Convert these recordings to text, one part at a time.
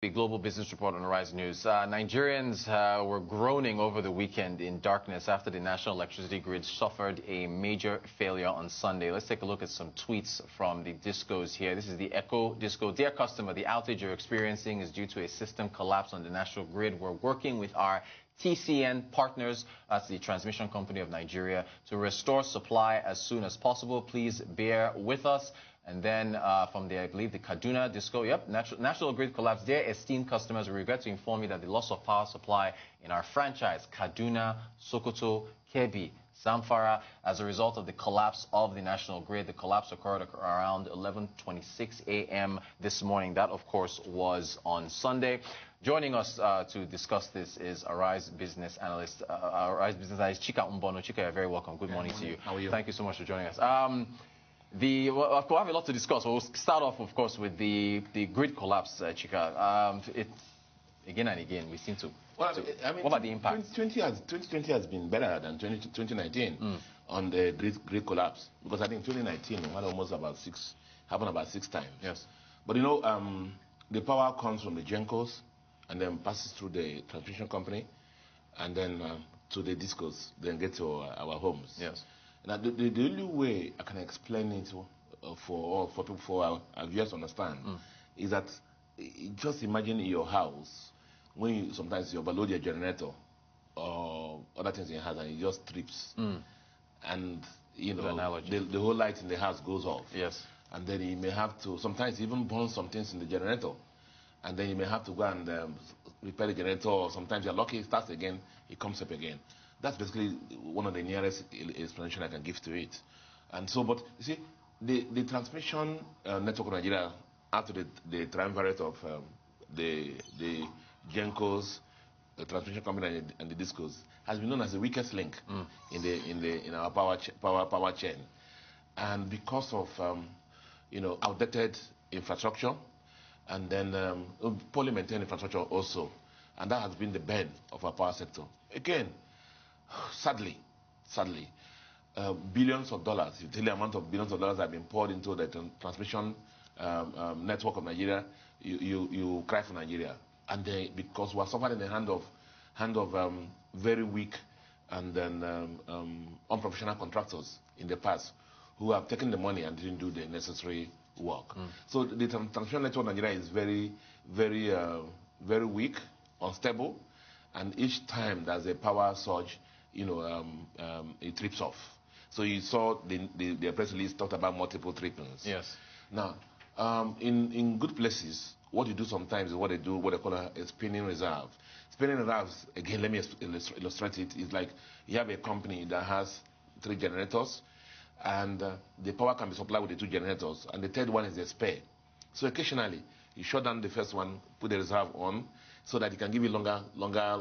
The Global Business Report on Rise News. Nigerians were groaning over the weekend in darkness after the national electricity grid suffered a major failure on Sunday. Let's take a look at some tweets from the discos here. This is the Echo Disco. Dear customer, the outage you're experiencing is due to a system collapse on the national grid. We're working with our TCN partners, that's the Transmission Company of Nigeria, to restore supply as soon as possible. Please bear with us. And then from there, I believe the Kaduna Disco, yep, national grid collapse. Dear esteemed customers, we regret to inform you that the loss of power supply in our franchise, Kaduna, Sokoto, Kebbi, Zamfara, as a result of the collapse of the national grid. The collapse occurred around 11:26 a.m. this morning. That, of course, was on Sunday. Joining us to discuss this is Arise business analyst, Chika Mbono. Chika, you're very welcome. Good morning to you. How are you? Thank you so much for joining us. Well, we have a lot to discuss. We'll start off, of course, with the grid collapse, Chika. Again and again, we seem to. Well, I mean, what about the impact? 2020 has been better than 2019 on the grid collapse, because I think 2019 had almost happened about six times. Yes. But you know, the power comes from the GENCOs and then passes through the transmission company, and then to the discos, then get to our homes. Yes. Now, the only way I can explain it for people, for our viewers to understand, is that just imagine in your house when sometimes you overload your generator or other things in your house and it just trips, and you know the whole light in the house goes off. Yes. And then you may have to sometimes even burn some things in the generator, and then you may have to go and repair the generator, or sometimes you're lucky it starts again, it comes up again. That's basically one of the nearest explanation I can give to it. And so, but you see, the transmission network of Nigeria, after the triumvirate of the GENCOs, the transmission company, and the discos, has been known as the weakest link in our power chain. And because of you know, outdated infrastructure, and then poorly maintained infrastructure also, and that has been the bane of our power sector. Again, sadly, billions of dollars, you tell the amount of billions of dollars have been poured into the transmission network of Nigeria, you cry for Nigeria. And because we're suffering in the hand of very weak and then unprofessional contractors in the past who have taken the money and didn't do the necessary work. So the transmission network of Nigeria is very, very, very weak, unstable, and each time there's a power surge, you know, it trips off. So you saw the press release talked about multiple trippings. Yes. Now, in good places, what you do sometimes is what they call a spinning reserve. Spinning reserves, again, let me illustrate it, is like you have a company that has 3 generators, and the power can be supplied with the 2 generators, and the third one is a spare. So occasionally, you shut down the first one, put the reserve on, so that it can give you longer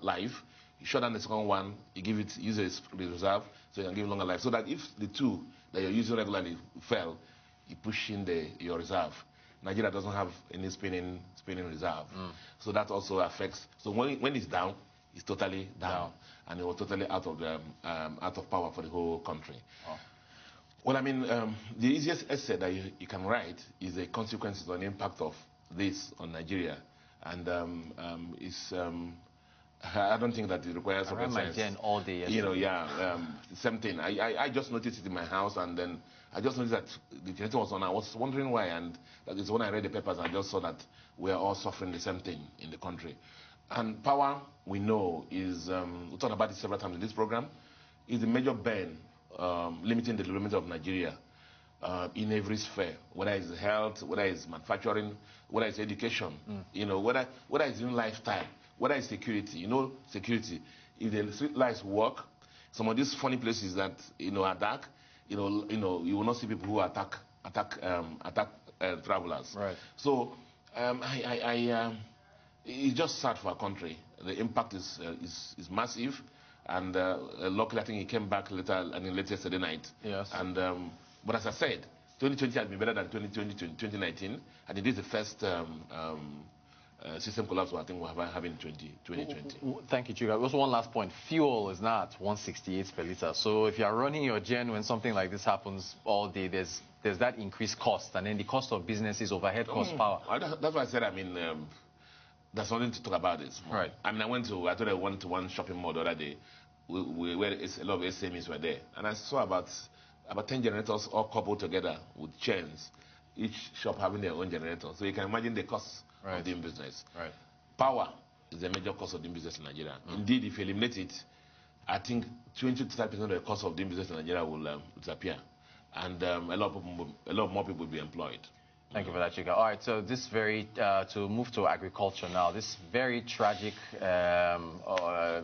life. You shut down the second one, you use the reserve, so you can give longer life. So that if the 2 that you're using regularly fail, you push in your reserve. Nigeria doesn't have any spinning reserve, so that also affects. So when it's down, it's totally down, and it was totally out of power for the whole country. Oh. Well, I mean, the easiest essay that you can write is the consequences or the impact of this on Nigeria, and I don't think that it requires rocket science. All day yesterday. You know, yeah, same thing. I just noticed it in my house, and then I just noticed that the generator was on. I was wondering why, and that is when I read the papers, I just saw that we are all suffering the same thing in the country. And power, we know, is, we talked about it several times in this program, is a major bane limiting the development of Nigeria in every sphere, whether it's health, whether it's manufacturing, whether it's education, you know, whether it's in lifestyle, whether it's security. You know, security, if the street lights work, some of these funny places that, you know, are dark, you will not see people who attack travelers. Right. So it's just sad for our country. The impact is massive, and luckily I think he came back late yesterday night. Yes. And but as I said, 2020 has been better than 2019, and it is the first system collapse I think we're having in 2020. Thank you, Chika. Also, one last point. Fuel is not 168 per liter. So if you are running your gen when something like this happens all day, there's that increased cost, and then the cost of business is overhead cost power. That's why I said, I mean, there's nothing to talk about this. Right. I mean, I thought I went to one shopping mall the other day where a lot of SMEs were there. And I saw about 10 generators all coupled together with chains, each shop having their own generator. So you can imagine the cost of doing business. Right. Power is a major cost of doing business in Nigeria. Indeed, if you eliminate it, I think 20 to 30% of the cost of doing business in Nigeria will disappear. And a lot more people will be employed. Thank you for that, Chika. All right, so this to move to agriculture now, this very tragic a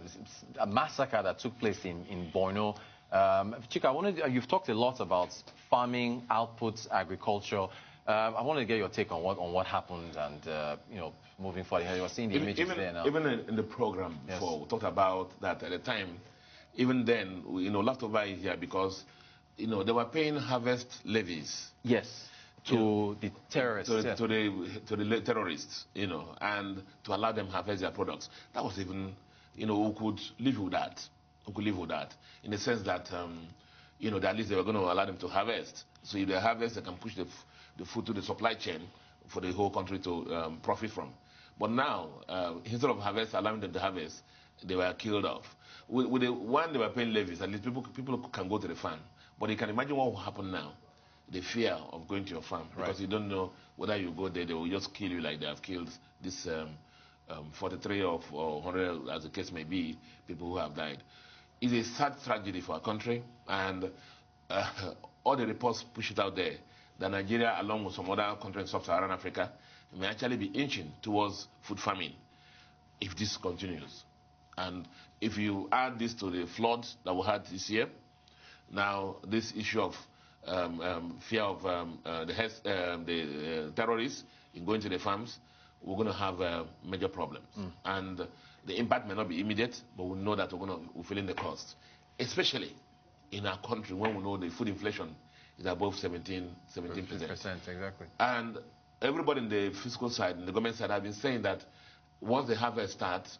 massacre that took place in Borno. Chika, you've talked a lot about farming, outputs, agriculture. I wanted to get your take on what happened and, moving forward. You were seeing the images there now. Even in the program before, we talked about that at the time. Even then, laughed over it here because, they were paying harvest levies. Yes. To the terrorists. To the terrorists, and to allow them harvest their products. That was even, who could live with that. Who could live with that in the sense that, at least they were going to allow them to harvest. So if they harvest, they can push the food to the supply chain for the whole country to profit from. But now, instead of allowing them to harvest, they were killed off. With the one they were paying levies, at least people can go to the farm. But you can imagine what will happen now. The fear of going to your farm, because you don't know whether you go there, they will just kill you like they have killed this 43 or 100, as the case may be, people who have died. It's a sad tragedy for our country, and all the reports push it out there that Nigeria, along with some other countries in sub-Saharan Africa, may actually be inching towards food famine if this continues. And if you add this to the floods that we had this year, now this issue of fear of the terrorists in going to the farms, we're going to have major problems. And the impact may not be immediate, but we know that we're feeling the cost, especially in our country when we know the food inflation is above 17%. Exactly. And everybody in the fiscal side, in the government side, have been saying that once the harvest starts,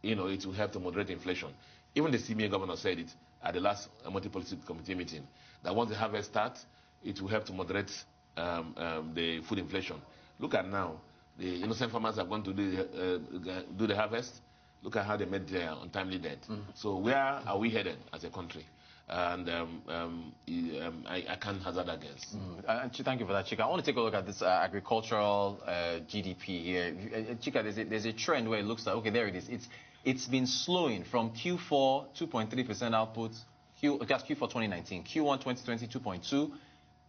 it will help to moderate inflation. Even the CBN governor said it at the last multi-policy committee meeting, that once the harvest starts, it will help to moderate the food inflation. Look at now, the innocent farmers are going to do the harvest. Look at how they made their untimely death. So where are we headed as a country? And I can't hazard a guess. Thank you for that, Chika. I want to take a look at this agricultural GDP here. Chika, there's a trend where it looks like, okay, there it is. It's been slowing from Q4, 2.3% output. That's Q4 2019. Q1 2020, 2.2.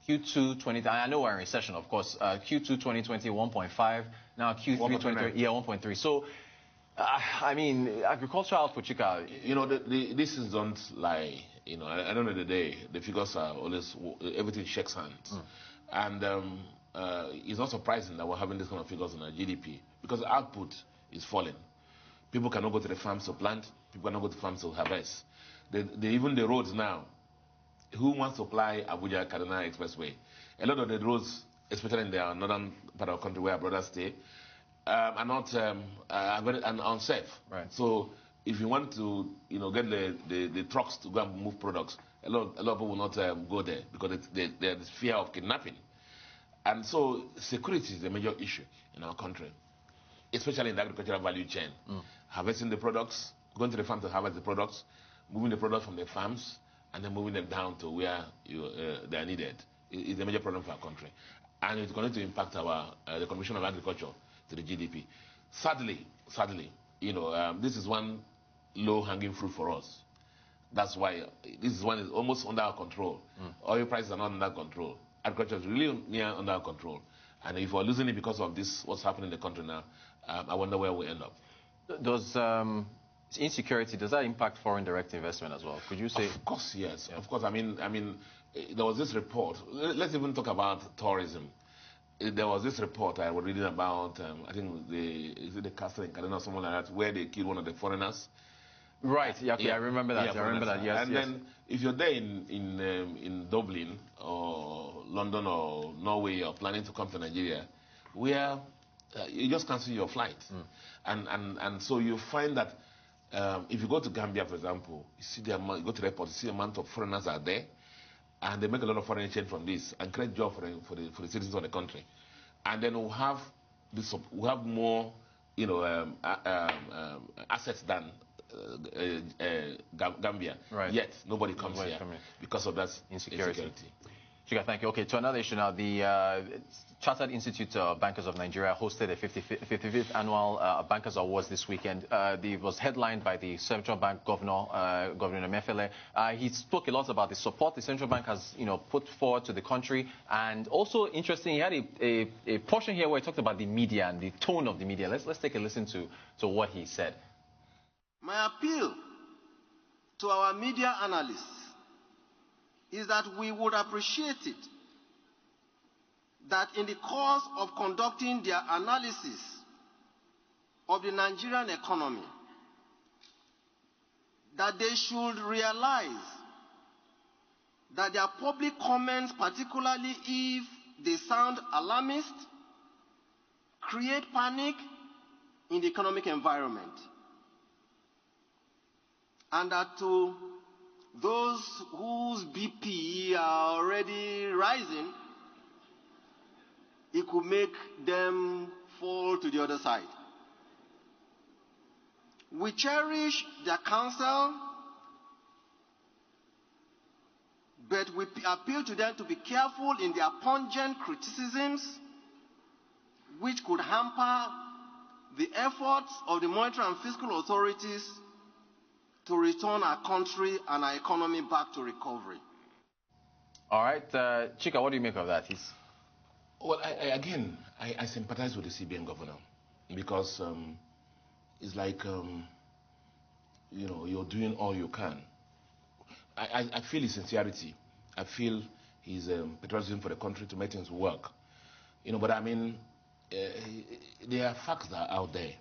Q2 2020, I know we're in recession, of course. Q2 2020, 1.5. Now Q3 2020, 1.3. So, I mean, agricultural output, Chika. This is don't lie. At the end of the day, the figures are always, everything shakes hands. And it's not surprising that we're having this kind of figures in our GDP because output is falling. People cannot go to the farms to plant. People cannot go to farms to harvest. Even the roads now. Who wants to fly Abuja-Kaduna Expressway? A lot of the roads, especially in the northern part of the country where our brothers stay, are not very unsafe. Right. So if you want to, get the trucks to go and move products, a lot of people will not go there because there's fear of kidnapping. And so security is a major issue in our country, especially in the agricultural value chain. Harvesting the products, going to the farm to harvest the products, moving the products from the farms, and then moving them down to where they are needed. It's a major problem for our country. And it's going to impact the contribution of agriculture to the GDP. Sadly, this is one low-hanging fruit for us. That's why this is one is almost under our control. Oil prices are not under control. Agriculture is really near under our control. And if we're losing it because of this, what's happening in the country now, I wonder where we end up. Does insecurity, does that impact foreign direct investment as well? Could you say? Of course, yes. Yeah. Of course. I mean, there was this report. Let's even talk about tourism. There was this report I was reading about. I think is it the castle in Kaduna or someone like that, where they killed one of the foreigners. Right. Yeah. I remember that. I remember that. Yes. And then if you're there in Dublin or London or Norway, or planning to come to Nigeria, where you just cancel your flight, and so you find that. If you go to Gambia, for example, you go to the airport, you see the amount of foreigners are there, and they make a lot of foreign exchange from this and create jobs for the citizens of the country. And then we'll have more assets than Gambia. Right. Yet nobody comes here because of that insecurity. Chika, thank you. Okay, to another issue now. The Chartered Institute of Bankers of Nigeria hosted a 55th annual Bankers Awards this weekend. It was headlined by the Central Bank Governor, Governor Mefele. He spoke a lot about the support the Central Bank has, put forward to the country, and also interesting, he had a portion here where he talked about the media and the tone of the media. Let's take a listen to what he said. My appeal to our media analysts is that we would appreciate it that in the course of conducting their analysis of the Nigerian economy, that they should realize that their public comments, particularly if they sound alarmist, create panic in the economic environment. And that to those whose BP are already rising, it could make them fall to the other side. We cherish their counsel, but we appeal to them to be careful in their pungent criticisms, which could hamper the efforts of the monetary and fiscal authorities to return our country and our economy back to recovery. All right, Chika, what do you make of that? Well, I sympathize with the CBN governor because it's like, you're doing all you can. I feel his sincerity. I feel his patriotism for the country to make things work. But I mean, there are facts that are out there.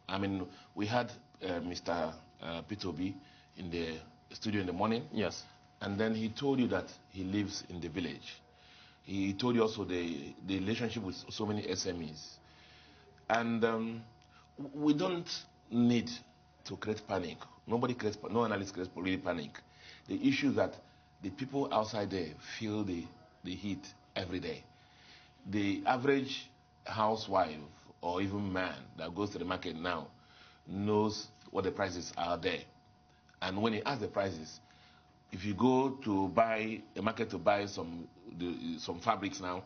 I mean, we had Mr. P2B in the studio in the morning. Yes. And then he told you that he lives in the village. He told you also the relationship with so many SMEs. And we don't need to create panic. No analyst creates really panic. The issue is that the people outside there feel the heat every day. The average housewife or even man that goes to the market now knows what the prices are there. And when he asks the prices, if you go to buy a market to buy some fabrics now,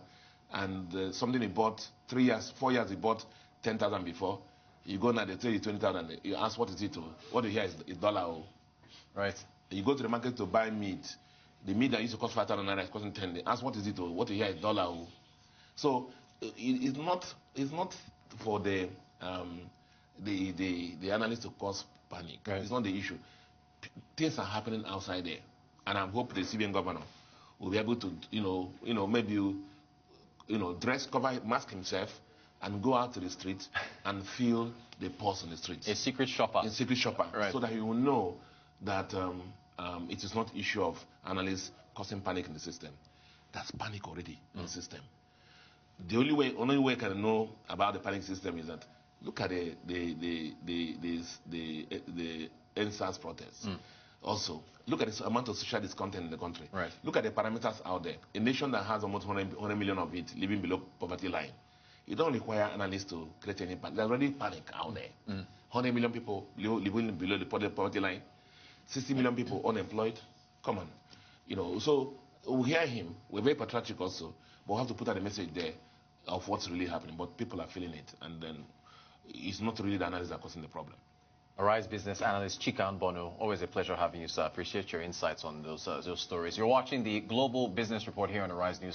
and something he bought 3 years, 4 years he bought 10,000 before, you go now they tell you 20,000. You ask what is it? What do you hear is $1. Right. You go to the market to buy meat. The meat that used to cost 5,000 naira is costing 10. They ask what is it? What do you hear is $1. So it's not for the analyst to cause panic. Right. It's not the issue. Things are happening outside there, and I hope the CBN governor will be able to, maybe, dress, cover, mask himself, and go out to the street and feel the pulse on the streets. A secret shopper. A secret shopper, right. So that he will know that it is not issue of analysts causing panic in the system. That's panic already in the system. The only way I can know about the panic system is that look at the NSAS protests. Also, look at the amount of social discontent in the country. Right. Look at the parameters out there. A nation that has almost 100 million of it living below poverty line. You don't require analysts to create any panic. There's already panic out there. 100 million people living below the poverty line. 60 million people unemployed. Come on. So we hear him. We're very patriotic also. But we have to put out a message there of what's really happening. But people are feeling it. And then it's not really the analysts that are causing the problem. Arise business analyst Chika Bono, always a pleasure having you, sir. Appreciate your insights on those stories. You're watching the Global Business Report here on Arise News.